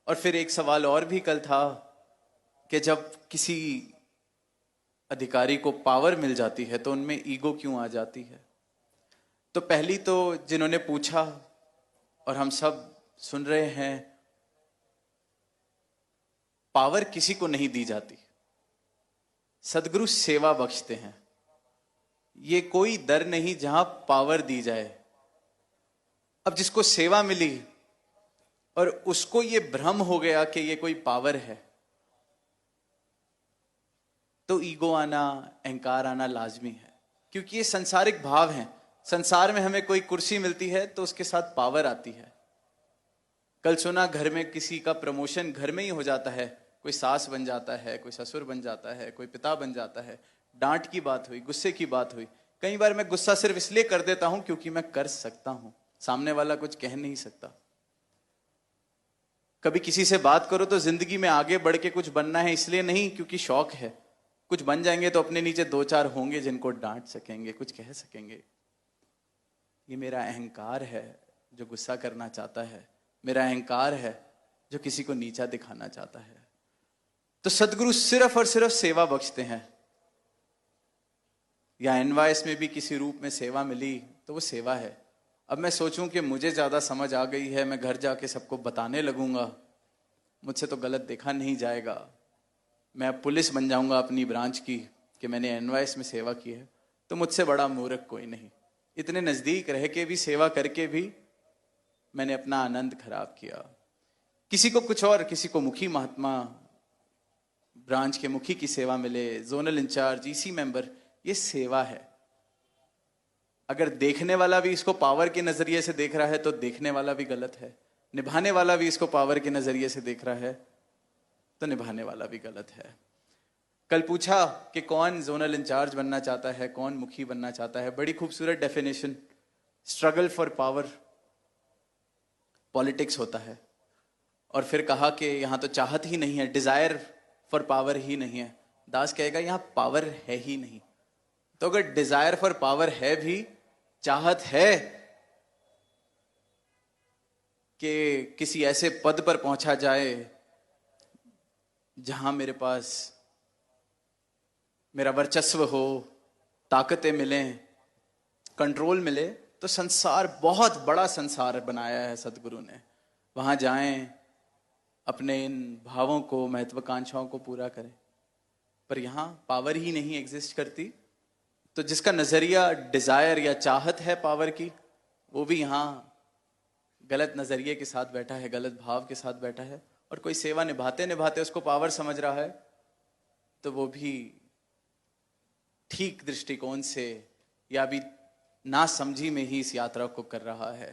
और फिर एक सवाल और भी कल था कि जब किसी अधिकारी को पावर मिल जाती है तो उनमें ईगो क्यों आ जाती है। तो पहली तो जिन्होंने पूछा और हम सब सुन रहे हैं, पावर किसी को नहीं दी जाती, सदगुरु सेवा बख्शते हैं। ये कोई दर नहीं जहां पावर दी जाए। अब जिसको सेवा मिली और उसको ये भ्रम हो गया कि ये कोई पावर है, तो ईगो आना, अहंकार आना लाजमी है, क्योंकि ये संसारिक भाव हैं। संसार में हमें कोई कुर्सी मिलती है तो उसके साथ पावर आती है। कल सुना घर में किसी का प्रमोशन घर में ही हो जाता है, कोई सास बन जाता है, कोई ससुर बन जाता है, कोई पिता बन जाता है। डांट की बात हुई, गुस्से की बात हुई। कई बार मैं गुस्सा सिर्फ इसलिए कर देता हूं क्योंकि मैं कर सकता हूं, सामने वाला कुछ कह नहीं सकता। कभी किसी से बात करो तो जिंदगी में आगे बढ़ के कुछ बनना है, इसलिए नहीं क्योंकि शौक है। कुछ बन जाएंगे तो अपने नीचे दो चार होंगे जिनको डांट सकेंगे, कुछ कह सकेंगे। ये मेरा अहंकार है जो गुस्सा करना चाहता है, मेरा अहंकार है जो किसी को नीचा दिखाना चाहता है। तो सदगुरु सिर्फ और सिर्फ सेवा बख्शते हैं। या एनवाइस में भी किसी रूप में सेवा मिली तो वो सेवा है। अब मैं सोचूं कि मुझे ज्यादा समझ आ गई है, मैं घर जाके सबको बताने लगूंगा, मुझसे तो गलत देखा नहीं जाएगा, मैं अब पुलिस बन जाऊंगा अपनी ब्रांच की कि मैंने एनवाइस में सेवा की है, तो मुझसे बड़ा मूर्ख कोई नहीं। इतने नजदीक रह के भी, सेवा करके भी मैंने अपना आनंद खराब किया। किसी को कुछ और, किसी को मुखी महात्मा, ब्रांच के मुखी की सेवा मिले, जोनल इंचार्ज, ईसी मेंबर, ये सेवा है। अगर देखने वाला भी इसको पावर के नजरिए से देख रहा है तो देखने वाला भी गलत है, निभाने वाला भी इसको पावर के नजरिए से देख रहा है तो निभाने वाला भी गलत है। कल पूछा कि कौन जोनल इंचार्ज बनना चाहता है, कौन मुखी बनना चाहता है। बड़ी खूबसूरत definition, struggle for power politics होता है। और फिर कहा कि यहां तो चाहत ही नहीं है, डिजायर फॉर पावर ही नहीं है। दास कहेगा यहां पावर है ही नहीं। तो अगर डिजायर फॉर पावर है भी, चाहत है कि किसी ऐसे पद पर पहुंचा जाए जहां मेरे पास मेरा वर्चस्व हो, ताकतें मिलें, कंट्रोल मिले, तो संसार, बहुत बड़ा संसार बनाया है सदगुरु ने। वहां जाएं, अपने इन भावों को, महत्वाकांक्षाओं को पूरा करें। पर यहां पावर ही नहीं एग्जिस्ट करती, तो जिसका नजरिया डिजायर या चाहत है पावर की, वो भी यहां गलत नजरिए के साथ बैठा है, गलत भाव के साथ बैठा है। और कोई सेवा निभाते निभाते उसको पावर समझ रहा है, तो वो भी ठीक दृष्टिकोण से या भी ना समझी में ही इस यात्रा को कर रहा है।